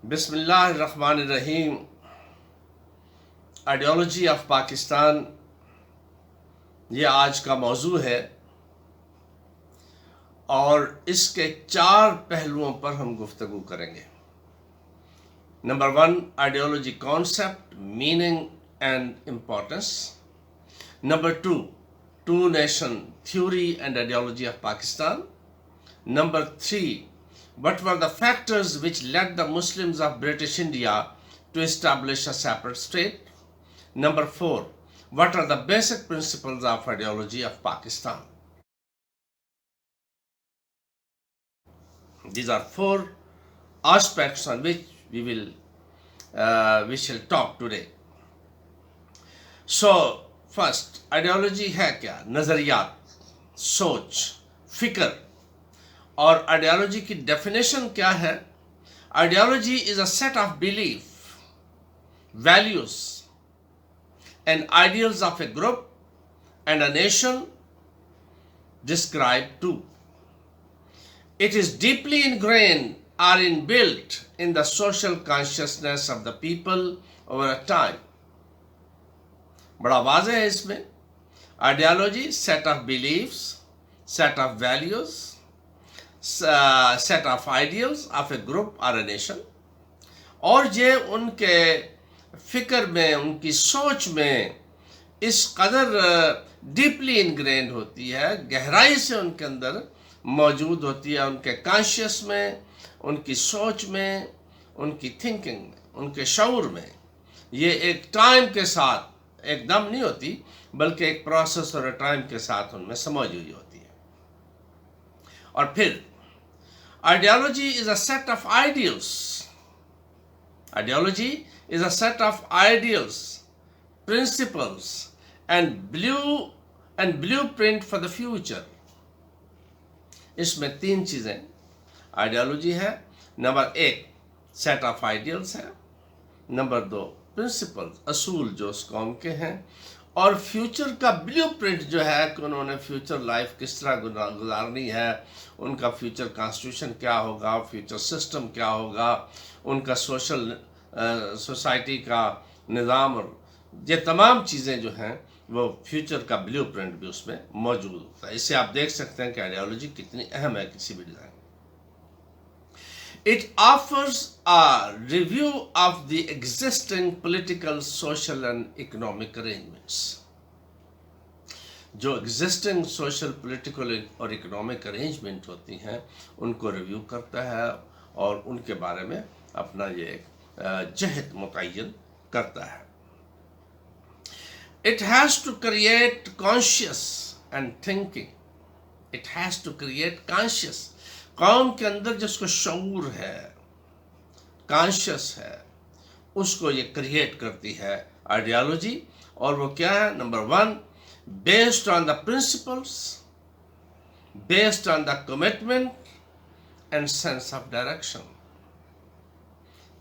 بسم اللہ الرحمن الرحیم. آئیڈیالوجی آف پاکستان یہ آج کا موضوع ہے اور اس کے 4 پہلوؤں پر ہم گفتگو کریں گے. Number 1، ideology concept, meaning and importance. Number 2، two nation theory and ideology of Pakistan. Number 3, what were the factors which led the Muslims of British India to establish a separate state? Number 4, what are the basic principles of ideology of Pakistan? These are 4 aspects on which we shall talk today. So, first, ideology ہے کیا؟ نظریات، سوچ، فکر. اور ideology کی definition کیا ہے؟ Ideology is a set of belief, values and ideals of a group and a nation described to. It is deeply ingrained or inbuilt in the social consciousness of the people over a time. بڑا واضح ہے اس میں. Ideology set of beliefs, set of values, set of ideals of a group or a nation. اور یہ ان کے فکر میں، ان کی سوچ میں اس قدر ڈیپلی انگرینڈ ہوتی ہے، گہرائی سے ان کے اندر موجود ہوتی ہے، ان کے کانشیس میں، ان کی سوچ میں، ان کی تھنکنگ میں، ان کے شعور میں. یہ ایک ٹائم کے ساتھ ایک دم نہیں ہوتی، بلکہ ایک پروسیس اور ٹائم کے ساتھ ان میں سمجھ ہوئی ہوتی ہے. اور پھر ideology is a set of ideals. Ideology is a set of ideals, principles, and blueprint for the future. اس میں 3 چیزیں آئیڈیالوجی ہے. نمبر 1 سیٹ آف آئیڈیلس ہے. نمبر 2 پرنسپلز، اصول جو اس قوم کے ہیں. اور فیوچر کا بلیو پرنٹ جو ہے کہ انہوں نے فیوچر لائف کس طرح گزارنی ہے، ان کا فیوچر کانسٹیٹیوشن کیا ہوگا، فیوچر سسٹم کیا ہوگا، ان کا سوسائٹی کا نظام، اور یہ تمام چیزیں جو ہیں وہ فیوچر کا بلیو پرنٹ بھی اس میں موجود ہوتا ہے. اس سے آپ دیکھ سکتے ہیں کہ آئیڈیالوجی کتنی اہم ہے کسی بھی design. It offers a review of the existing political, social and economic arrangements. جو existing social, political اور economic arrangement ہوتی ہیں ان کو ریویو کرتا ہے اور ان کے بارے میں اپنا یہ جہد متعین کرتا ہے. It has to create conscious and thinking. It has to create conscious. قوم کے اندر جس کو شعور ہے، کانشیس ہے، اس کو یہ کریٹ کرتی ہے آئیڈیالوجی. اور وہ کیا ہے؟ Number 1 based on the principles, based on the commitment and sense of direction.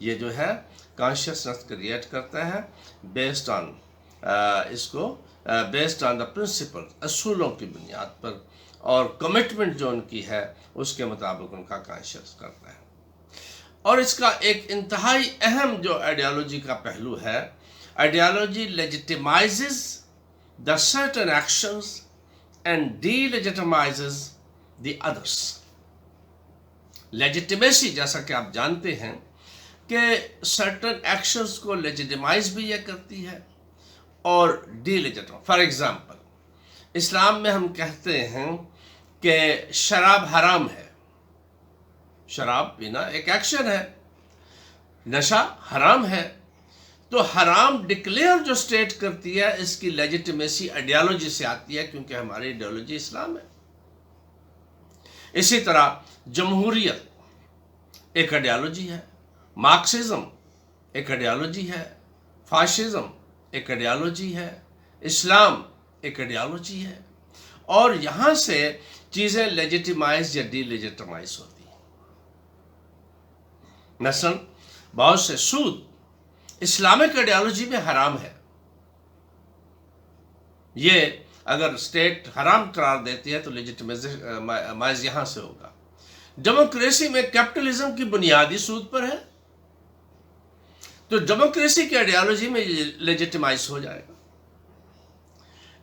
یہ جو ہے کانشیسنس کریٹ کرتا ہے based on based on the principle, اصولوں کی بنیاد پر، اور کمٹمنٹ جو ان کی ہے اس کے مطابق ان کا کانشیس کرتا ہے. اور اس کا ایک انتہائی اہم جو آئیڈیالوجی کا پہلو ہے، ideology legitimises the certain actions and delegitimises the others. Legitimacy جیسا کہ آپ جانتے ہیں کہ سرٹن ایکشنز کو لیجیٹیمائز بھی یہ کرتی ہے اور ڈی لیجیٹیمائز. فار ایگزامپل اسلام میں ہم کہتے ہیں کہ شراب حرام ہے. شراب پینا ایک ایکشن ہے، نشہ حرام ہے. تو حرام ڈکلیئر جو اسٹیٹ کرتی ہے، اس کی لیجیٹیمیسی آئیڈیالوجی سے آتی ہے، کیونکہ ہماری آئیڈیالوجی اسلام ہے. اسی طرح جمہوریت ایک آئیڈیالوجی ہے، مارکسزم ایک آئیڈیالوجی ہے، فاشزم ایک آئیڈیالوجی ہے، اسلام ایک آئیڈیالوجی ہے. اور یہاں سے چیزیں لیجیٹیمائز یا ڈی لیجیٹیمائز ہوتی ہیں. مثلا بہت سے سود اسلامک آئیڈیالوجی میں حرام ہے. یہ اگر اسٹیٹ حرام قرار دیتی ہے تو لیجیٹیمائز یہاں سے ہوگا. ڈیموکریسی میں کیپٹلزم کی بنیادی سود پر ہے. تو ڈیموکریسی کی آئیڈیالوجی میں لیجیٹمائز ہو جائے گا.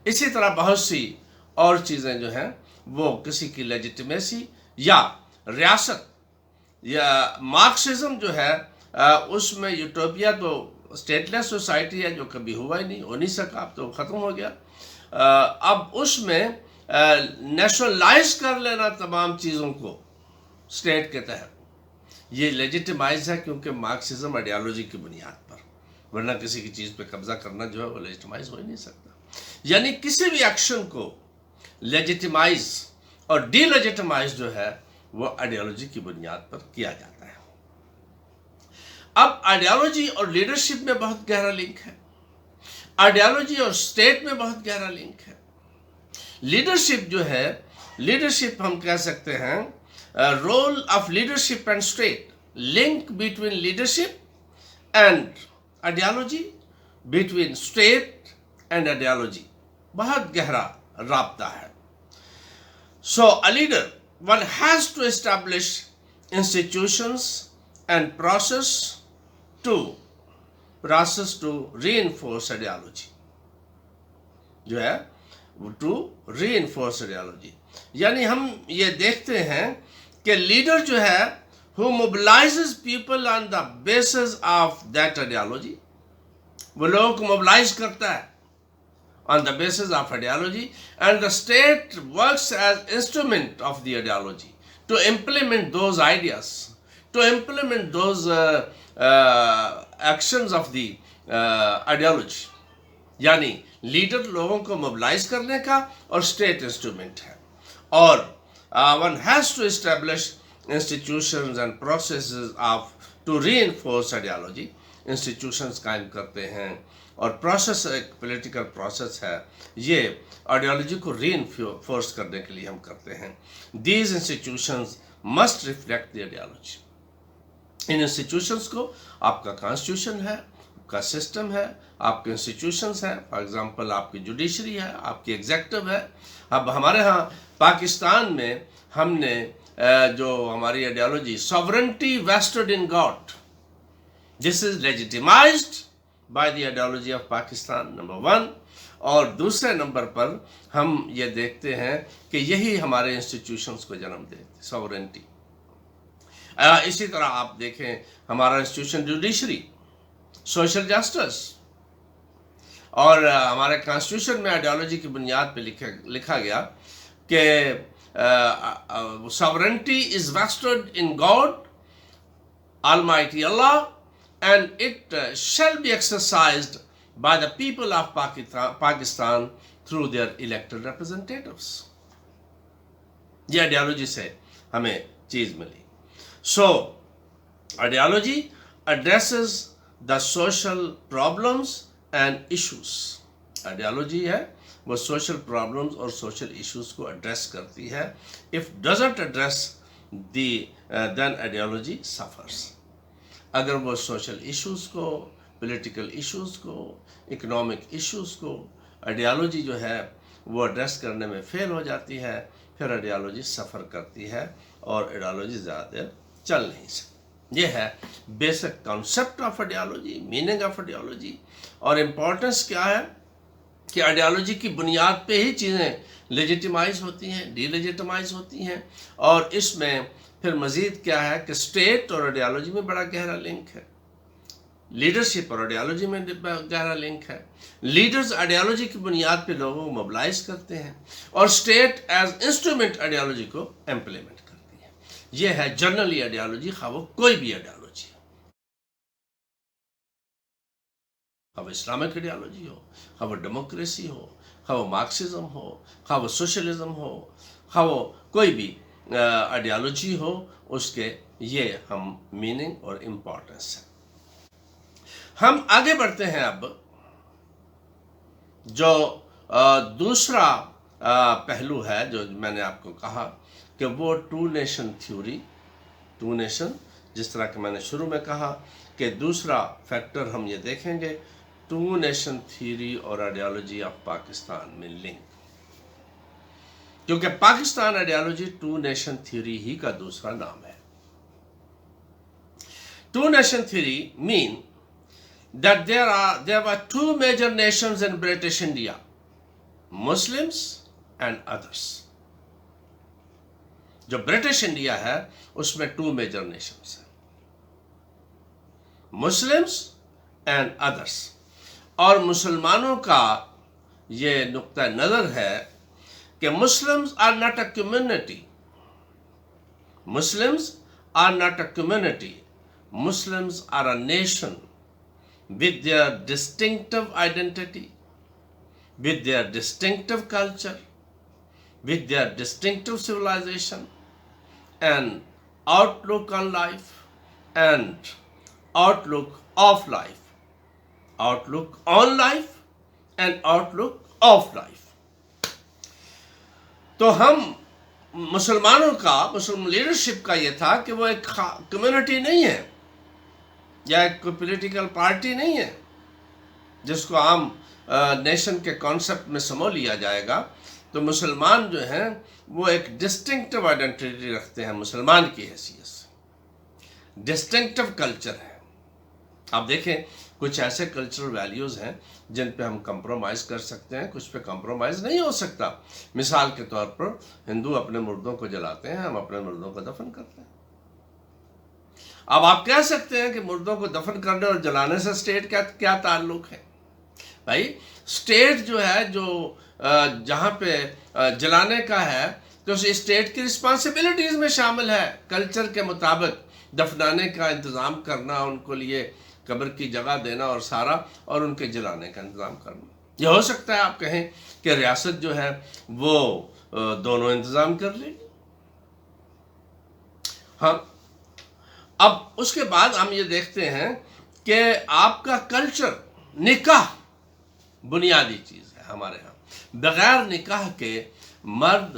اسی طرح بہت سی اور چیزیں جو ہیں وہ کسی کی لیجیٹمیسی یا ریاست یا مارکسزم جو ہے اس میں یوٹوپیا تو اسٹیٹ لیس سوسائٹی ہے جو کبھی ہوا ہی نہیں، ہو نہیں سکا، اب تو ختم ہو گیا. اب اس میں نیشنلائز کر لینا تمام چیزوں کو اسٹیٹ کے تحت، یہ لیجیٹمائز ہے کیونکہ مارکسزم آئیڈیالوجی کی بنیاد پر، ورنہ کسی کی چیز پہ قبضہ کرنا جو ہے وہ لیجیٹمائز ہو ہی نہیں سکتا. یعنی کسی بھی ایکشن کو لیجیٹمائز اور ڈی لیجیٹمائز جو ہے وہ آئیڈیالوجی کی بنیاد پر کیا جاتا ہے. اب آئیڈیالوجی اور لیڈرشپ میں بہت گہرا لنک ہے، آئیڈیالوجی اور اسٹیٹ میں بہت گہرا لنک ہے. لیڈرشپ جو ہے، لیڈرشپ ہم کہہ سکتے ہیں role of leadership and state, link between leadership and ideology, between state and ideology, بہت گہرا رابطہ ہے. So a leader, one has to establish institutions and process to reinforce ideology. جو ہے to reinforce ideology. یعنی ہم یہ دیکھتے ہیں کہ لیڈر جو ہے who mobilizes people on the basis of that ideology، وہ لوگوں کو موبلائز کرتا ہے on the basis of ideology, and the state works as instrument of the ideology to implement those ideas, to implement those actions of the ideology. یعنی leader لوگوں کو mobilise کرنے کا اور اسٹیٹ انسٹرومنٹ ہے. اور one has to establish institutions and processes to reinforce ideology. Institutions قائم کرتے ہیں اور پروسیس ایک پولیٹیکل پروسیس ہے، یہ آئیڈیالوجی کو ری انفورس کرنے کے لیے ہم کرتے ہیں. These institutions must reflect the ideology. In institutions کو آپ کا کانسٹیٹیوشن ہے، آپ کا سسٹم ہے، آپ کے انسٹیٹیوشنز ہیں. فار ایگزامپل آپ کی جوڈیشری ہے، آپ کی ایگزیکٹو ہے. اب ہمارے ہاں پاکستان میں ہم نے جو ہماری ideology sovereignty vested in God, this is legitimised by the ideology of Pakistan, number 1. اور دوسرے نمبر پر ہم یہ دیکھتے ہیں کہ یہی ہمارے انسٹیٹیوشنز کو جنم دیتے، ساورنٹی. اسی طرح آپ دیکھیں ہمارا انسٹیٹیوشن جوڈیشری، سوشل جسٹس، اور ہمارے کانسٹیٹیوشن میں آئیڈیالوجی کی بنیاد پہ لکھا گیا کہ sovereignty is vested in God, Almighty Allah, and it shall be exercised by the people of Pakistan through their elected representatives. یہ آئیڈیالوجی سے ہمیں چیز ملی. So, ideology addresses the social problems and issues. Ideology ہے وہ social problems اور social issues کو address کرتی ہے. If doesn't address then ideology suffers. اگر وہ سوشل ایشوز کو، پولیٹیکل ایشوز کو، اکنامک ایشوز کو آئیڈیالوجی جو ہے وہ ایڈریس کرنے میں فیل ہو جاتی ہے، پھر آئیڈیالوجی سفر کرتی ہے اور آئیڈیالوجی زیادہ دیر چل نہیں سکتی. یہ ہے basic concept of ideology, meaning of ideology. اور امپورٹنس کیا ہے کہ آئیڈیالوجی کی بنیاد پہ ہی چیزیں لیجیٹیمائز ہوتی ہیں، ڈی لیجیٹیمائز ہوتی ہیں. اور اس میں پھر مزید کیا ہے کہ اسٹیٹ اور آئیڈیالوجی میں بڑا گہرا لنک ہے، لیڈرشپ اور آئیڈیالوجی میں گہرا لنک ہے. لیڈرز آئیڈیالوجی کی بنیاد پہ لوگوں کو موبلائز کرتے ہیں اور اسٹیٹ ایز انسٹرومنٹ آئیڈیالوجی کو امپلیمنٹ کرتی ہے. یہ ہے جنرلی آئیڈیالوجی، خواہ وہ کوئی بھی آئیڈیالوجی ہو، خواہ وہ اسلامک آئیڈیالوجی ہو، خواہ وہ ڈیموکریسی ہو، خواہ وہ مارکسزم ہو، خواہ وہ سوشلزم ہو، خواہ وہ کوئی بھی آئیڈیالوجی ہو، اس کے یہ ہم میننگ اور امپورٹنس ہے. ہم آگے بڑھتے ہیں. اب جو دوسرا پہلو ہے جو میں نے آپ کو کہا کہ وہ two nation theory, two nation, جس طرح کہ میں نے شروع میں کہا کہ دوسرا فیکٹر ہم یہ دیکھیں گے ٹو نیشن تھیوری اور آئیڈیالوجی آف پاکستان میں لنک، کیونکہ Pakistan ideology two nation theory ہی کا دوسرا نام ہے. Two nation theory mean that there were two major nations in British India, Muslims and others. جو برٹش انڈیا ہے اس میں ٹو میجر نیشنز ہیں، مسلمس اینڈ ادرس. اور مسلمانوں کا یہ نقطہ نظر ہے کہ Muslims are not a community, Muslims are not a community, Muslims are a nation with their distinctive identity, with their distinctive culture, with their distinctive civilization and outlook on life and outlook of life, outlook on life and outlook of life. تو ہم مسلمانوں کا، مسلم leadership کا یہ تھا کہ وہ ایک کمیونٹی نہیں ہے یا ایک کوئی پولیٹیکل پارٹی نہیں ہے جس کو عام نیشن کے کانسیپٹ میں سمو لیا جائے گا. تو مسلمان جو ہیں وہ ایک ڈسٹنکٹیو آئیڈینٹی رکھتے ہیں مسلمان کی حیثیت سے، ڈسٹنکٹیو کلچر ہے. آپ دیکھیں کچھ ایسے کلچرل ویلیوز ہیں جن پہ ہم کمپرومائز کر سکتے ہیں، کچھ پہ کمپرومائز نہیں ہو سکتا. مثال کے طور پر ہندو اپنے مردوں کو جلاتے ہیں، ہم اپنے مردوں کو دفن کرتے ہیں. اب آپ کہہ سکتے ہیں کہ مردوں کو دفن کرنے اور جلانے سے اسٹیٹ کا کیا تعلق ہے؟ بھائی اسٹیٹ جو ہے، جو جہاں پہ جلانے کا ہے تو اس اسٹیٹ کی رسپانسبلٹیز میں شامل ہے کلچر کے مطابق دفنانے کا انتظام کرنا، ان کو لیے قبر کی جگہ دینا اور سارا، اور ان کے جلانے کا انتظام کرنا. یہ ہو سکتا ہے آپ کہیں کہ ریاست جو ہے وہ دونوں انتظام کر لے گی. ہاں، اب اس کے بعد ہم یہ دیکھتے ہیں کہ آپ کا کلچر، نکاح بنیادی چیز ہے ہمارے ہاں. بغیر نکاح کے مرد،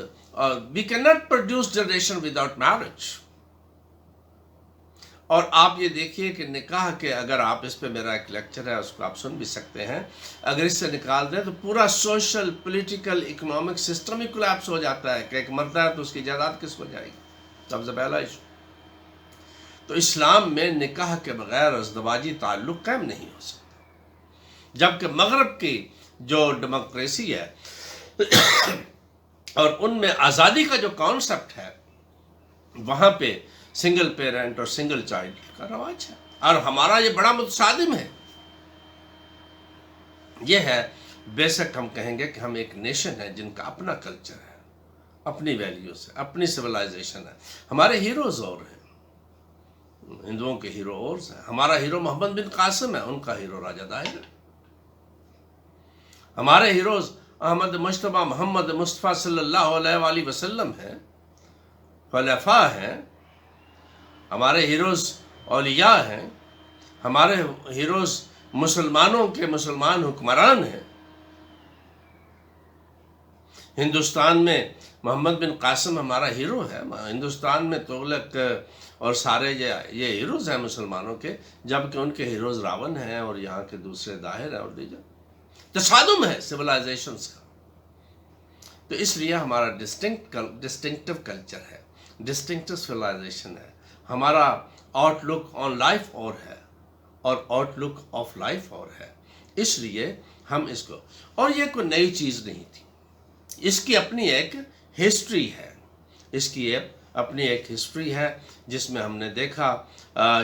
we can not produce generation without marriage. اور آپ یہ دیکھیے کہ نکاح کے، اگر آپ اس پہ، میرا ایک لیکچر ہے اس کو آپ سن بھی سکتے ہیں، اگر اس سے نکال دیں تو پورا سوشل، پولیٹیکل، اکنامک سسٹم ہی کولیپس ہو جاتا ہے کہ ایک مرد ہے تو اس کی جائیداد کس کو جائے گی؟ سب سے پہلا ایشو. تو اسلام میں نکاح کے بغیر ازدواجی تعلق قائم نہیں ہو سکتا. جبکہ مغرب کی جو ڈیموکریسی ہے اور ان میں آزادی کا جو کانسیپٹ ہے، وہاں پہ سنگل پیرنٹ اور سنگل چائلڈ کا رواج ہے. اور ہمارا یہ بڑا متصادم ہے. یہ ہے بیسک، ہم کہیں گے کہ ہم ایک نیشن ہے جن کا اپنا کلچر ہے، اپنی ویلیوز ہے، اپنی سویلائزیشن ہے. ہمارے ہیروز اور ہیں، ہندوؤں کے ہیرو اور ہیں. ہمارا ہیرو محمد بن قاسم ہے، ان کا ہیرو راجہ داہر ہے. ہمارے ہیروز احمد مجتبیٰ محمد مصطفیٰ صلی اللہ علیہ وآلہ وسلم ہیں، خلفاء ہیں. ہمارے ہیروز اولیاء ہیں. ہمارے ہیروز مسلمانوں کے مسلمان حکمران ہیں. ہندوستان میں محمد بن قاسم ہمارا ہیرو ہے. ہندوستان میں تغلق اور سارے یہ ہیروز ہیں مسلمانوں کے، جبکہ ان کے ہیروز راون ہیں اور یہاں کے دوسرے داہر ہیں اور دیگر. تصادم ہے سویلائزیشنز کا. تو اس لیے ہمارا ڈسٹنکٹیو کلچر ہے، ڈسٹنکٹیو سویلائزیشن ہے. ہمارا آؤٹ لک آن لائف اور ہے، اور آؤٹ لک آف لائف اور ہے. اس لیے ہم اس کو، اور یہ کوئی نئی چیز نہیں تھی، اس کی اپنی ایک ہسٹری ہے. اس کی اپنی ایک ہسٹری ہے جس میں ہم نے دیکھا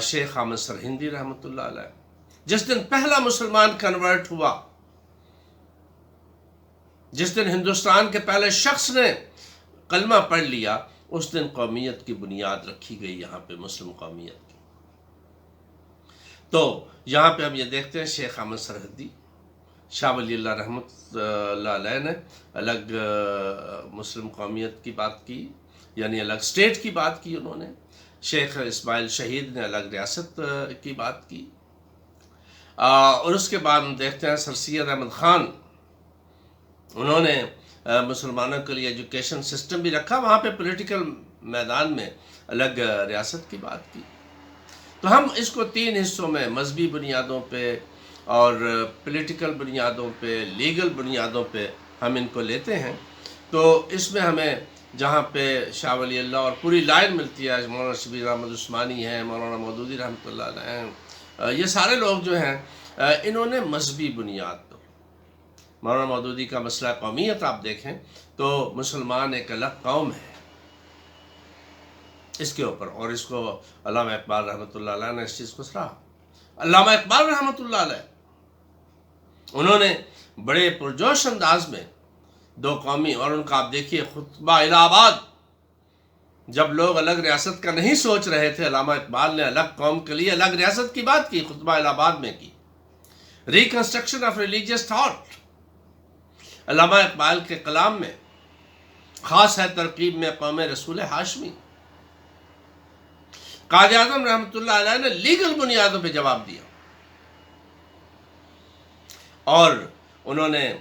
شیخ حامد سرہندی رحمۃ اللہ علیہ، جس دن پہلا مسلمان کنورٹ ہوا، جس دن ہندوستان کے پہلے شخص نے کلمہ پڑھ لیا، اس دن قومیت کی بنیاد رکھی گئی یہاں پہ، مسلم قومیت کی. تو یہاں پہ ہم یہ دیکھتے ہیں شیخ حامد سرہندی، شاہ ولی اللہ رحمۃ اللہ علیہ نے الگ مسلم قومیت کی بات کی، یعنی الگ اسٹیٹ کی بات کی انہوں نے. شیخ اسماعیل شہید نے الگ ریاست کی بات کی. اور اس کے بعد ہم دیکھتے ہیں سر سید احمد خان، انہوں نے مسلمانوں کے لیے ایجوکیشن سسٹم بھی رکھا، وہاں پہ پولیٹیکل میدان میں الگ ریاست کی بات کی. تو ہم اس کو تین حصوں میں، مذہبی بنیادوں پہ اور پولیٹیکل بنیادوں پہ، لیگل بنیادوں پہ ہم ان کو لیتے ہیں. تو اس میں ہمیں جہاں پہ شاہ ولی اللہ اور پوری لائن ملتی ہے، مولانا شبیر احمد عثمانی ہیں، مولانا مودودی رحمۃ اللہ علیہ ہیں، یہ سارے لوگ جو ہیں انہوں نے مذہبی بنیاد پر، مولانا مودودی کا مسئلہ قومیت آپ دیکھیں تو مسلمان ایک الگ قوم ہے اس کے اوپر، اور اس کو علامہ اقبال رحمۃ اللہ علیہ نے اس چیز کو سراہا۔ علامہ اقبال رحمۃ اللہ علیہ انہوں نے بڑے پرجوش انداز میں دو قومی، اور ان کا آپ دیکھیے خطبہ الہ آباد، جب لوگ الگ ریاست کا نہیں سوچ رہے تھے، علامہ اقبال نے الگ قوم کے لیے الگ ریاست کی بات کی، خطبہ الہ آباد میں کی۔ ریکنسٹرکشن آف ریلیجیس تھاٹ، علامہ اقبال کے کلام میں خاص ہے ترکیب میں قوم رسول ہاشمی۔ قائد اعظم رحمۃ اللہ علیہ نے لیگل بنیادوں پہ جواب دیا، اور انہوں نے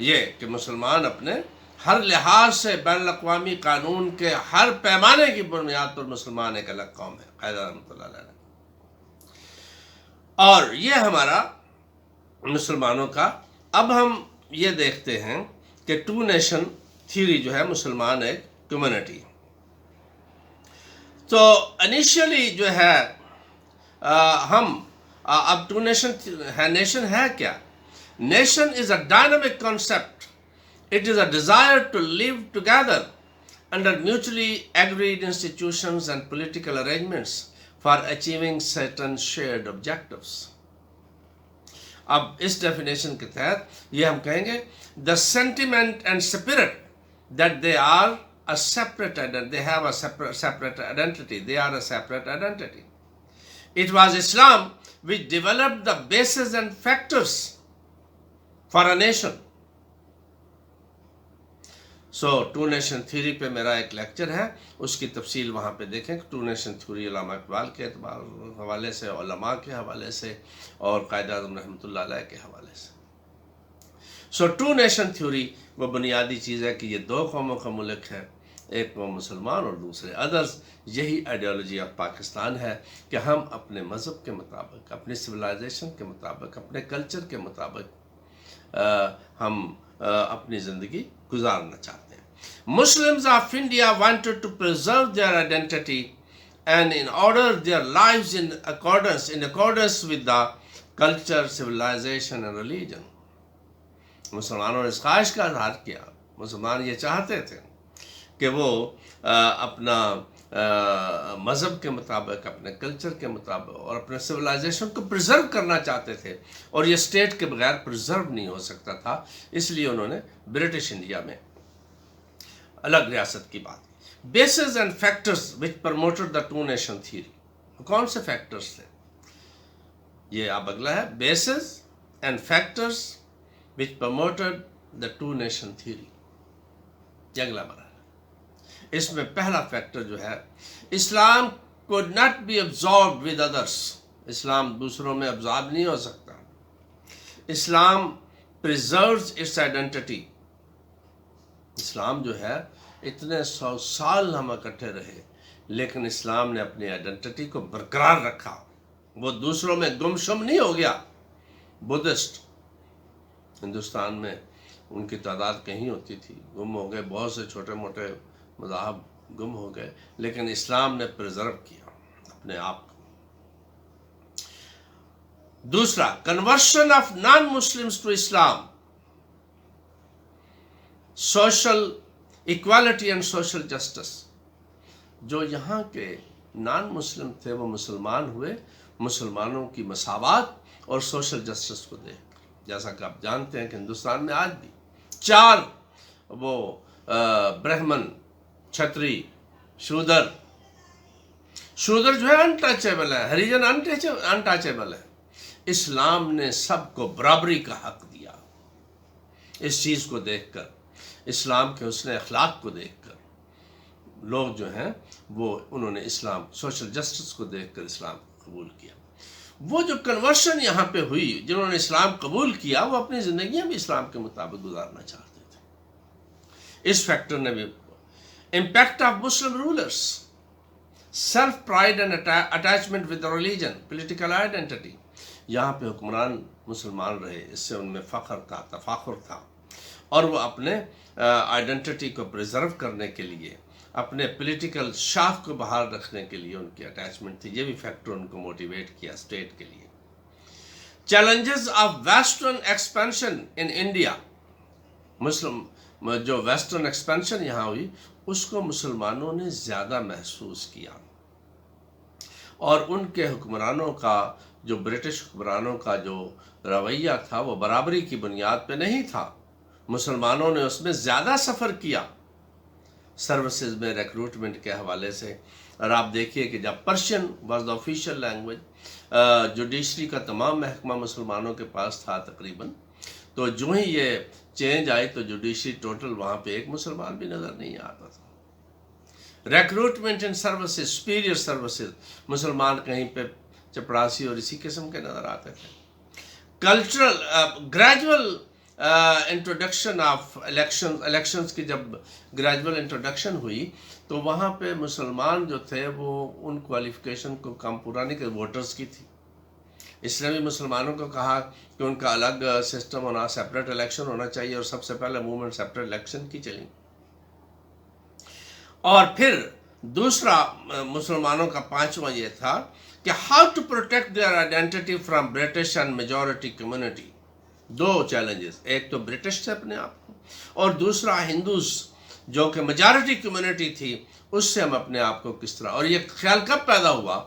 یہ کہ مسلمان اپنے ہر لحاظ سے بین الاقوامی قانون کے ہر پیمانے کی بنیاد پر مسلمان ایک الگ قوم ہے، قائد رحمۃ اللہ علیہ نے۔ اور یہ ہمارا مسلمانوں کا، اب ہم یہ دیکھتے ہیں کہ ٹو نیشن تھیوری جو ہے، مسلمان ایک کمیونٹی، تو انیشلی جو ہے ہم اب ٹو نیشن ہے، نیشن ہے کیا؟ Nation is a dynamic concept, it is a desire to live together under mutually agreed institutions and political arrangements for achieving certain shared objectives. اب اس ڈیفینیشن کے تحت یہ ہم کہیں گے the sentiment and spirit that they are a separate identity, they have a separate identity, they are a separate identity. It was Islam which developed the basis and factors for a nation. So two nation theory پہ میرا ایک lecture ہے، اس کی تفصیل وہاں پہ دیکھیں کہ ٹو نیشن تھیوری علامہ اقبال کے حوالے سے، علماء کے حوالے سے، اور قائد اعظم رحمۃ اللہ علیہ کے حوالے سے۔ سو ٹو نیشن تھیوری وہ بنیادی چیز ہے کہ یہ دو قوموں کا ملک ہے، ایک قوم مسلمان اور دوسرے ادرس۔ یہی آئیڈیالوجی آف پاکستان ہے کہ ہم اپنے مذہب کے مطابق، اپنی سویلائزیشن کے مطابق، اپنے کلچر کے مطابق ہم اپنی زندگی گزارنا چاہتے ہیں۔ Muslims of India wanted to preserve their identity and in order their lives in accordance with the culture, civilization and religion. مسلمانوں نے اس خواہش کا اظہار کیا، مسلمان یہ چاہتے تھے کہ وہ اپنا مذہب کے مطابق، اپنے کلچر کے مطابق اور اپنے سویلائزیشن کو پرزرو کرنا چاہتے تھے، اور یہ اسٹیٹ کے بغیر پرزرو نہیں ہو سکتا تھا، اس لیے انہوں نے برٹش انڈیا میں الگ ریاست کی بات کی۔ Bases and factors which promoted the two nation theory, کون سے فیکٹرز تھے؟ یہ اب اگلا ہے، bases and factors which promoted the two nation theory, یہ اگلا مرحلہ۔ اس میں پہلا فیکٹر جو ہے، اسلام could not be absorbed with others، اسلام دوسروں میں ابزارب نہیں ہو سکتا۔ اسلام preserves its identity، اسلام جو ہے اتنے 100 سال ہم اکٹھے رہے، لیکن اسلام نے اپنی آئیڈینٹی کو برقرار رکھا، وہ دوسروں میں گم شم نہیں ہو گیا۔ بدھسٹ ہندوستان میں ان کی تعداد کہیں ہوتی تھی، گم ہو گئے، بہت سے چھوٹے موٹے مذاہب گم ہو گئے، لیکن اسلام نے پرزرو کیا اپنے آپ کو۔ دوسرا، conversion of non Muslims to Islam, social equality and social justice, جو یہاں کے نان مسلم تھے وہ مسلمان ہوئے، مسلمانوں کی مساوات اور سوشل جسٹس کو دیکھ کر، جیسا کہ آپ جانتے ہیں کہ ہندوستان میں آج بھی 4 وہ برہمن، چھتری، شودر جو ہے انٹچیبل ہے، ہریجن انٹچیبل ہے۔ اسلام نے سب کو برابری کا حق دیا۔ اس چیز کو دیکھ کر، اسلام کے حسن اخلاق کو دیکھ کر، لوگ جو ہیں وہ انہوں نے اسلام، سوشل جسٹس کو دیکھ کر اسلام کو قبول کیا۔ وہ جو کنورشن یہاں پہ ہوئی، جنہوں نے اسلام قبول کیا، وہ اپنی زندگیاں بھی اسلام کے مطابق گزارنا چاہتے تھے۔ اس فیکٹر نے بھی impact of Muslim rulers, self-pride and attachment with the religion, political identity. یہاں پہ حکمران مسلمان رہے، اس سے ان میں فخر تھا، تفاخر تھا، اور وہ اپنے آئیڈینٹی کو پریزرو کرنے کے لیے اپنے پولیٹیکل شاخ کو بحال رکھنے کے لیے ان کی اٹیچمنٹ تھی. یہ بھی فیکٹر ان کو موٹیویٹ کیا اسٹیٹ کے لیے. Challenges of western expansion in India. مسلم جو ویسٹرن ایکسپینشن یہاں ہوئی اس کو مسلمانوں نے زیادہ محسوس کیا، اور ان کے حکمرانوں کا جو برٹش حکمرانوں کا جو رویہ تھا وہ برابری کی بنیاد پہ نہیں تھا. مسلمانوں نے اس میں زیادہ سفر کیا سروسز میں ریکروٹمنٹ کے حوالے سے. اور آپ دیکھیے کہ جب Persian was the official language, judiciary کا تمام محکمہ مسلمانوں کے پاس تھا تقریباً، تو جو ہی یہ چینج آئی تو جوڈیشری ٹوٹل وہاں پہ ایک مسلمان بھی نظر نہیں آتا تھا. ریکروٹمنٹ ان سروسز، سپیریئر سروسز، مسلمان کہیں پہ چپڑاسی اور اسی قسم کے نظر آتے تھے. Cultural gradual introduction of elections کی جب گریجول انٹروڈکشن ہوئی تو وہاں پہ مسلمان جو تھے وہ ان کوالیفیکیشن کو کم پورا نہیں کہ ووٹرز کی تھی. اس نے بھی مسلمانوں کو کہا کہ ان کا الگ سسٹم ہونا، سیپریٹ الیکشن ہونا چاہیے، اور سب سے پہلے موومنٹ سیپریٹ الیکشن کی چلی. اور پھر دوسرا مسلمانوں کا پانچواں یہ تھا کہ how to protect their identity from British and majority community. دو چیلنجز، ایک تو برٹش سے اپنے آپ کو، اور دوسرا ہندوز جو کہ میجارٹی کمیونٹی تھی اس سے ہم اپنے آپ کو کس طرح. اور یہ خیال کب پیدا ہوا؟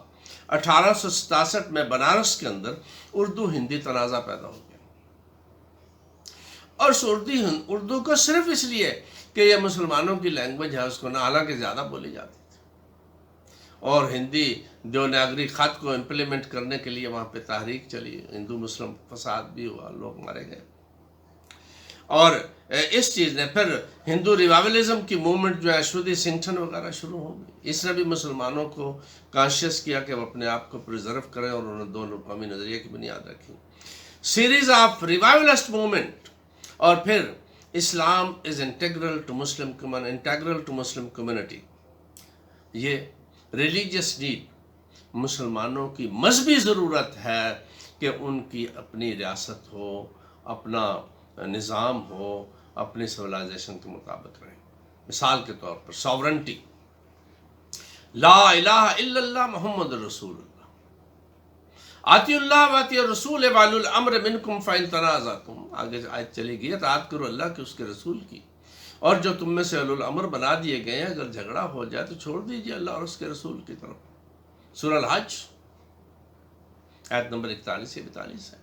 1867 میں بنارس کے اندر اردو ہندی تنازع پیدا ہو گیا. اور اردو کو صرف اس لیے کہ یہ مسلمانوں کی لینگویج ہے اس کو نہ، حالانکہ زیادہ بولی جاتی تھی. اور ہندی دیوناگری خط کو امپلیمنٹ کرنے کے لیے وہاں پہ تحریک چلی، ہندو مسلم فساد بھی ہوا، لوگ مارے گئے. اور اس چیز نے پھر ہندو ریوائولزم کی موومنٹ جو ہے شرودی سنگھٹن وغیرہ شروع ہو گئی. اس نے بھی مسلمانوں کو کانشیس کیا کہ وہ اپنے آپ کو پریزرو کریں، اور انہوں نے دونوں قومی نظریے کی بنیاد رکھی. Series of revivalist movement. اور پھر Islam is integral to Muslim community. یہ ریلیجیس نیڈ، مسلمانوں کی مذہبی ضرورت ہے کہ ان کی اپنی ریاست ہو، اپنا نظام ہو، اپنی سویلائزیشن کے مطابق رہے. مثال کے طور پر ساورنٹی، لا الہ الا اللہ محمد رسول اللہ، آتی اللہ واتی الرسول والی الامر منکم فإن تنازعتم. آگے آیت چلی گئی، اطاعت کرو اللہ کی، اس کے رسول کی، اور جو تم میں سے اولو الامر بنا دیے گئے ہیں اگر جھگڑا ہو جائے تو چھوڑ دیجیے اللہ اور اس کے رسول کی طرف. سورہ الحج آیت نمبر 41 سے 42 ہے.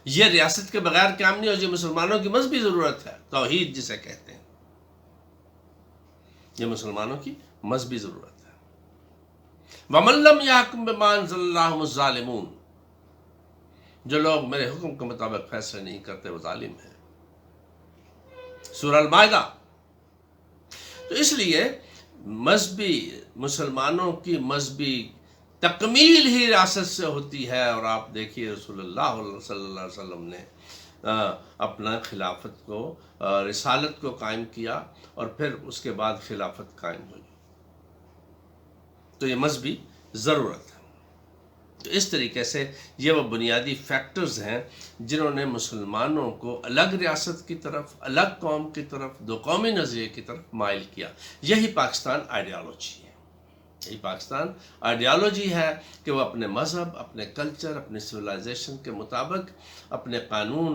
یہ ریاست کے بغیر کام نہیں ہو، یہ مسلمانوں کی مذہبی ضرورت ہے. توحید جسے کہتے ہیں، یہ مسلمانوں کی مذہبی ضرورت ہے. وَمَن لَّمْ يَحْكُم بِمَا أَنزَلَ اللَّهُ هُمُ الظَّالِمُونَ. جو لوگ میرے حکم کے مطابق فیصلے نہیں کرتے وہ ظالم ہیں. سورہ المائدہ. تو اس لیے مذہبی مسلمانوں کی مذہبی تکمیل ہی ریاست سے ہوتی ہے. اور آپ دیکھیے رسول اللہ صلی اللہ علیہ وسلم نے اپنا خلافت کو، رسالت کو قائم کیا، اور پھر اس کے بعد خلافت قائم ہوئی. تو یہ مذہبی ضرورت ہے. تو اس طریقے سے یہ وہ بنیادی فیکٹرز ہیں جنہوں نے مسلمانوں کو الگ ریاست کی طرف، الگ قوم کی طرف، دو قومی نظریے کی طرف مائل کیا. یہی پاکستان آئیڈیالوجی ہے. یہی پاکستان آئیڈیالوجی ہے کہ وہ اپنے مذہب، اپنے کلچر، اپنے سویلائزیشن کے مطابق، اپنے قانون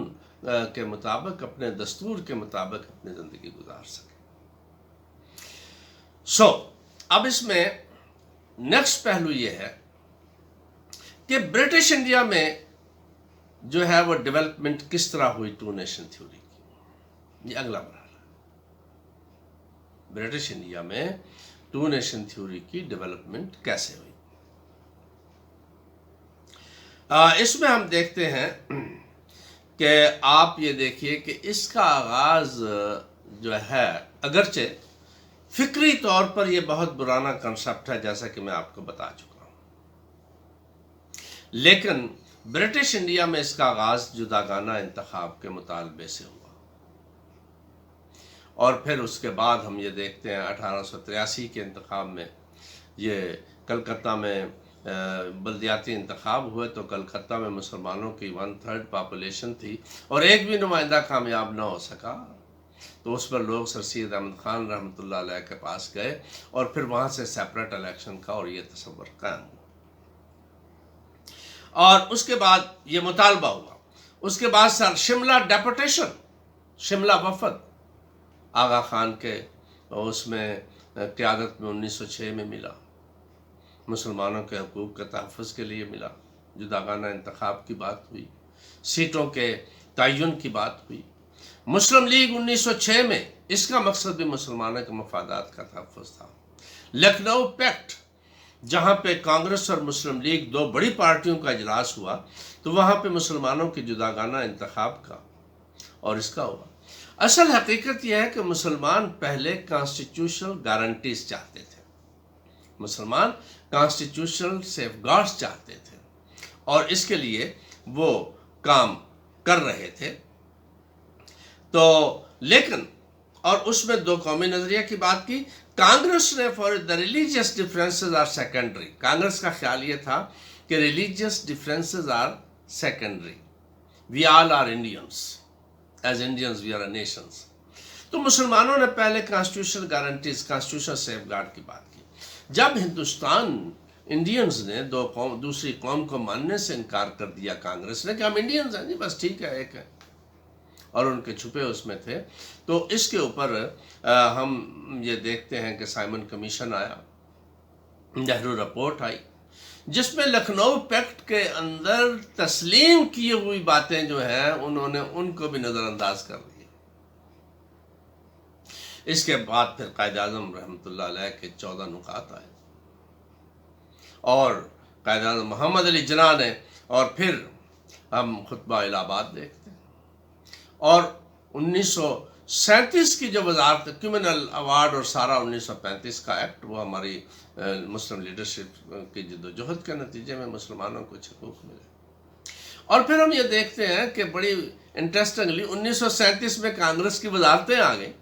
کے مطابق، اپنے دستور کے مطابق اپنی زندگی گزار سکے. اب اس میں نیکسٹ پہلو یہ ہے کہ برٹش انڈیا میں جو ہے وہ ڈیولپمنٹ کس طرح ہوئی ٹو نیشن تھیوری کی. یہ اگلا مرحلہ. برٹش انڈیا میں ٹو نیشن تھیوری کی ڈیولپمنٹ کیسے ہوئی. اس میں ہم دیکھتے ہیں کہ آپ یہ دیکھیے کہ اس کا آغاز جو ہے، اگرچہ فکری طور پر یہ بہت پرانا کنسپٹ ہے جیسا کہ میں آپ کو بتا چکا ہوں، لیکن برٹش انڈیا میں اس کا آغاز جداگانہ انتخاب کے مطالبے سے ہوا. اور پھر اس کے بعد ہم یہ دیکھتے ہیں 1883 کے انتخاب میں یہ کلکتہ میں بلدیاتی انتخاب ہوئے تو کلکتہ میں مسلمانوں کی 1/3 پاپولیشن تھی اور ایک بھی نمائندہ کامیاب نہ ہو سکا. تو اس پر لوگ سر سید احمد خان رحمۃ اللہ علیہ کے پاس گئے اور پھر وہاں سے سیپریٹ الیکشن کا اور یہ تصور قائم ہوا، اور اس کے بعد یہ مطالبہ ہوا۔ اس کے بعد سر شملہ ڈیپوٹیشن، شملہ وفد آغا خان کے اس میں قیادت میں 1906 میں ملا، مسلمانوں کے حقوق کے تحفظ کے لیے ملا، جداگانہ انتخاب کی بات ہوئی، سیٹوں کے تعین کی بات ہوئی۔ مسلم لیگ 1906 میں، اس کا مقصد بھی مسلمانوں کے مفادات کا تحفظ تھا۔ لکھنؤ پیکٹ، جہاں پہ کانگریس اور مسلم لیگ دو بڑی پارٹیوں کا اجلاس ہوا، تو وہاں پہ مسلمانوں کے جداگانہ انتخاب کا اور اس کا ہوا۔ اصل حقیقت یہ ہے کہ مسلمان پہلے کانسٹیٹیوشنل گارنٹیز چاہتے تھے، مسلمان کانسٹیٹیوشنل سیف گارڈز چاہتے تھے، اور اس کے لیے وہ کام کر رہے تھے۔ تو لیکن اور اس میں دو قومی نظریہ کی بات کی۔ کانگریس نے for the religious differences are secondary, Congress کا خیال یہ تھا کہ religious differences are secondary, we all are Indians, as Indians we are a nations. تو مسلمانوں نے پہلے constitutional guarantees, constitutional safeguard کی بات کی۔ جب ہندوستان انڈینز نے دوسری قوم کو ماننے سے انکار کر دیا کانگریس نے کہ ہم انڈینز ہیں، جی بس ٹھیک ہے، ایک ہے، اور ان کے چھپے اس میں تھے، تو اس کے اوپر ہم یہ دیکھتے ہیں کہ سائمن کمیشن آیا، نہرو رپورٹ آئی، جس میں لکھنؤ پیکٹ کے اندر تسلیم کی ہوئی باتیں جو ہیں انہوں نے ان کو بھی نظر انداز کر دیا۔ اس کے بعد پھر قائد اعظم رحمۃ اللہ علیہ کے 14 نکات آئے، اور قائد اعظم محمد علی جناح نے، اور پھر ہم خطبہ الہ آباد دیکھتے ہیں، اور 1937 کی جو وزارت کمیونل ایوارڈ اور سارا 1935 کا ایکٹ، وہ ہماری مسلم لیڈرشپ کی جدوجہد کے نتیجے میں مسلمانوں کو حقوق ملے۔ اور پھر ہم یہ دیکھتے ہیں کہ بڑی انٹرسٹنگلی 1937 میں کانگریس کی وزارتیں آ گئیں،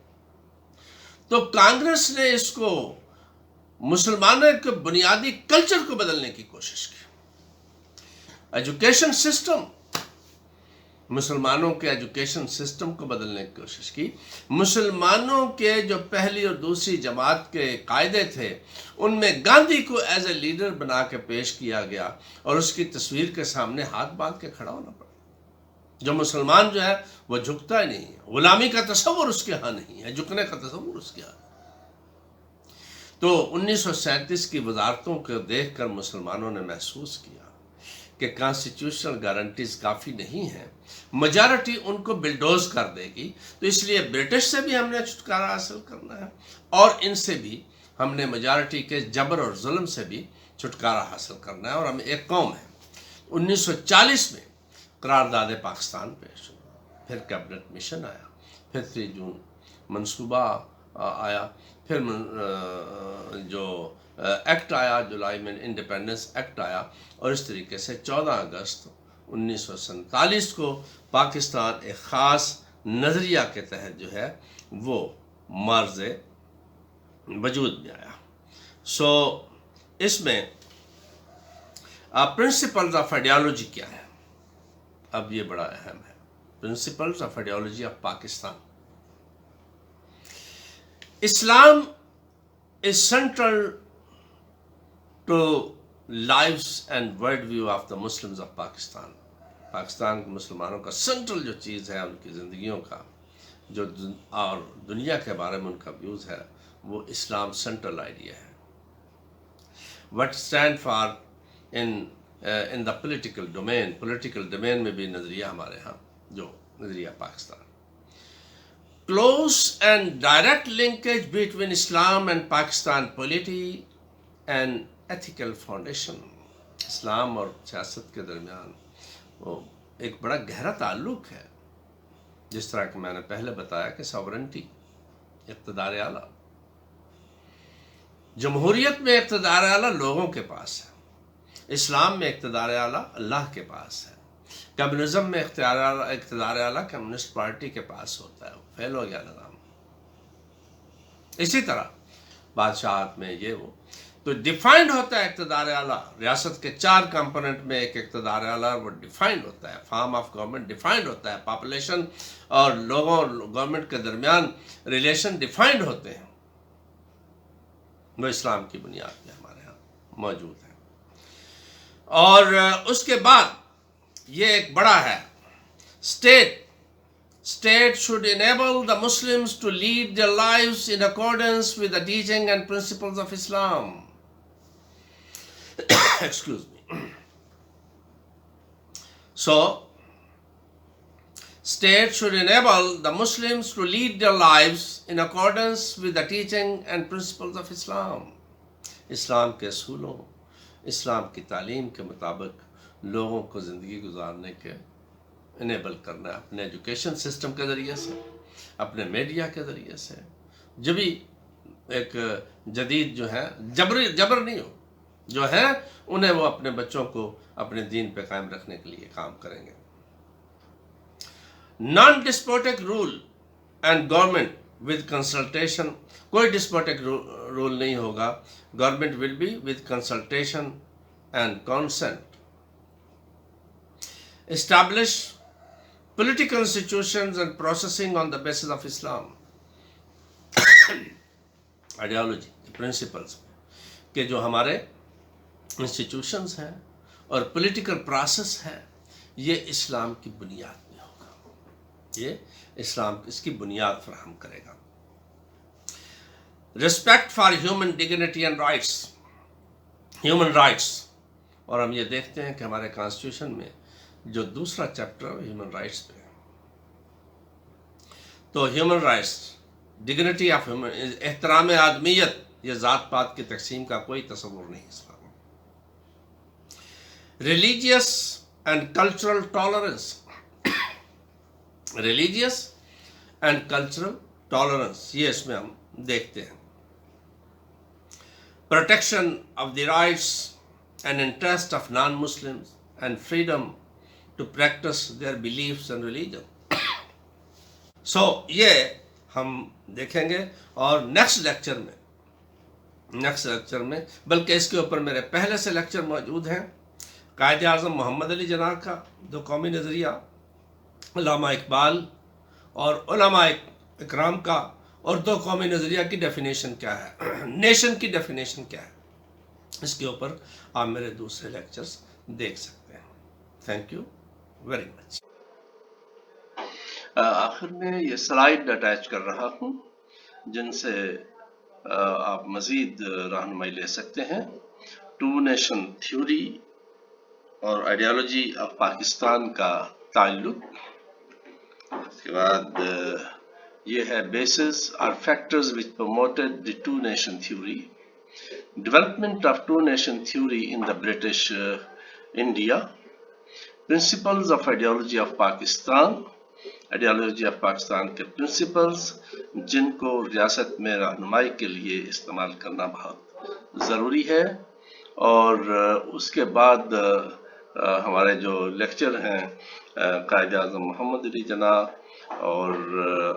تو کانگریس نے اس کو مسلمانوں کے بنیادی کلچر کو بدلنے کی کوشش کی۔ ایجوکیشن سسٹم، مسلمانوں کے ایجوکیشن سسٹم کو بدلنے کی کوشش کی۔ مسلمانوں کے جو پہلی اور دوسری جماعت کے قاعدے تھے، ان میں گاندھی کو ایز اے لیڈر بنا کے پیش کیا گیا، اور اس کی تصویر کے سامنے ہاتھ باندھ کے کھڑا ہونا پڑا۔ جو مسلمان جو ہے وہ جھکتا ہی نہیں ہے، غلامی کا تصور اس کے ہاں نہیں ہے، جھکنے کا تصور اس کے ہاں۔ تو 1937 کی وزارتوں کو دیکھ کر مسلمانوں نے محسوس کیا کہ کانسٹیٹیوشنل گارنٹیز کافی نہیں ہیں، میجارٹی ان کو بلڈوز کر دے گی، تو اس لیے برٹش سے بھی ہم نے چھٹکارا حاصل کرنا ہے، اور ان سے بھی ہم نے میجارٹی کے جبر اور ظلم سے بھی چھٹکارا حاصل کرنا ہے، اور ہم ایک قوم ہے۔ 1940 میں قرارداد پاکستان پیش ہوا، پھر کیبنٹ مشن آیا، پھر 3 جون منصوبہ آیا، پھر جو ایکٹ آیا جولائی میں، انڈیپینڈنس ایکٹ آیا، اور اس طریقے سے 14 اگست 1947 کو پاکستان ایک خاص نظریہ کے تحت جو ہے وہ مرز وجود میں آیا۔ سو اس میں پرنسپلز آف آئیڈیالوجی کیا ہے؟ اب یہ بڑا اہم ہے، principles of ideology of Pakistan. Islam is central to lives and worldview of the Muslims of Pakistan. Pakistan کے مسلمانوں کا سنٹرل جو چیز ہے ان کی زندگیوں کا، جو اور دنیا کے بارے میں ان کا ویوز ہے، وہ اسلام سنٹرل آئیڈیا ہے۔ What stand for in the political domain میں بھی نظریہ ہمارے ہاں، جو نظریہ Pakistan, close and direct linkage between Islam and Pakistan polity and ethical foundation، اسلام اور سیاست کے درمیان وہ ایک بڑا گہرا تعلق ہے، جس طرح کہ میں نے پہلے بتایا کہ ساورنٹی، اقتدار اعلیٰ، جمہوریت میں اقتدار اعلیٰ لوگوں کے پاس ہے، اسلام میں اقتدار اعلیٰ اللہ کے پاس ہے، کمیونزم میں اقتدار اعلیٰ کمیونسٹ پارٹی کے پاس ہوتا ہے، فیل ہو گیا نظام۔ اسی طرح بادشاہت میں یہ وہ، تو ڈیفائنڈ ہوتا ہے اقتدار اعلیٰ. ریاست کے 4 کمپوننٹ میں ایک اقتدار اعلیٰ وہ ڈیفائنڈ ہوتا ہے. فارم آف گورنمنٹ ڈیفائنڈ ہوتا ہے. پاپولیشن اور لوگوں گورنمنٹ کے درمیان ریلیشن ڈیفائنڈ ہوتے ہیں. وہ اسلام کی بنیاد پہ ہمارے ہاں موجود ہیں. اور اس کے بعد یہ ایک بڑا ہے State should enable the Muslims to lead their lives in accordance with the teaching and principles of Islam. Excuse me. So, state should enable the Muslims to lead their lives in accordance with the teaching and principles of Islam. اسلام کے اصولوں، اسلام کی تعلیم کے مطابق لوگوں کو زندگی گزارنے کے انیبل کرنا ہے، اپنے ایجوکیشن سسٹم کے ذریعے سے، اپنے میڈیا کے ذریعے سے. جو بھی ایک جدید جو ہے جبر نہیں ہو، جو ہے انہیں وہ اپنے بچوں کو اپنے دین پہ قائم رکھنے کے لیے کام کریں گے. Non despotic rule and government with consultation. کوئی ڈسپوٹک رول نہیں ہوگا. Government will be with consultation and consent. Establish political institutions and processing on the basis of Islam. Ideology, principles کہ جو ہمارے انسٹیٹیوشنز ہیں اور پولیٹیکل پروسیس ہے یہ اسلام کی بنیاد میں ہوگا. یہ اسلام اس کی بنیاد فراہم کرے گا. Respect for human dignity and rights. Human rights. اور ہم یہ دیکھتے ہیں کہ ہمارے کانسٹیٹیوشن میں جو دوسرا چیپٹر ہیومن رائٹس پہ، تو human rights, dignity of human, احترام آدمیت، یہ ذات پات کی تقسیم کا کوئی تصور نہیں اسلام میں. Religious and cultural tolerance. Religious and cultural tolerance یہ اس میں ہم دیکھتے ہیں. Protection of the rights and interest of non Muslims and freedom to practice their beliefs and religion. So یہ ہم دیکھیں گے. اور نیکسٹ لیکچر میں بلکہ اس کے اوپر میرے پہلے سے لیکچر موجود ہیں. قائد اعظم محمد علی جناح کا 2 قومی نظریہ، علامہ اقبال اور علماء اکرام کا، اور 2 قومی نظریہ کی ڈیفینیشن کیا ہے، نیشن کی ڈیفینیشن کیا ہے. اس کے اوپر آپ میرے دوسرے لیکچرز دیکھ سکتے ہیں. Thank you very much. آخر میں یہ سلائیڈ اٹیچ کر رہا ہوں جن سے آپ مزید رہنمائی لے سکتے ہیں. 2 نیشن تھیوری اور آئیڈیالوجی آف پاکستان کا تعلق. اس کے بعد یہ ہے بیسز اور factors which promoted the 2 nation theory. Development of 2 nation theory in the British India. Principles of ideology of Pakistan. Ideology of Pakistan کے پرنسپلز جن کو ریاست میں رہنمائی کے لیے استعمال کرنا بہت ضروری ہے. اور اس کے بعد ہمارے جو لیکچر ہیں قائد اعظم محمد علی جناح اور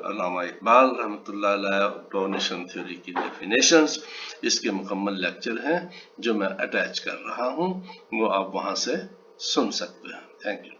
علامہ اقبال رحمۃ اللہ علیہ 2 نیشن تھیوری کی ڈیفینیشنز، اس کے مکمل لیکچر ہیں جو میں اٹیچ کر رہا ہوں، وہ آپ وہاں سے سن سکتے ہیں. Thank you.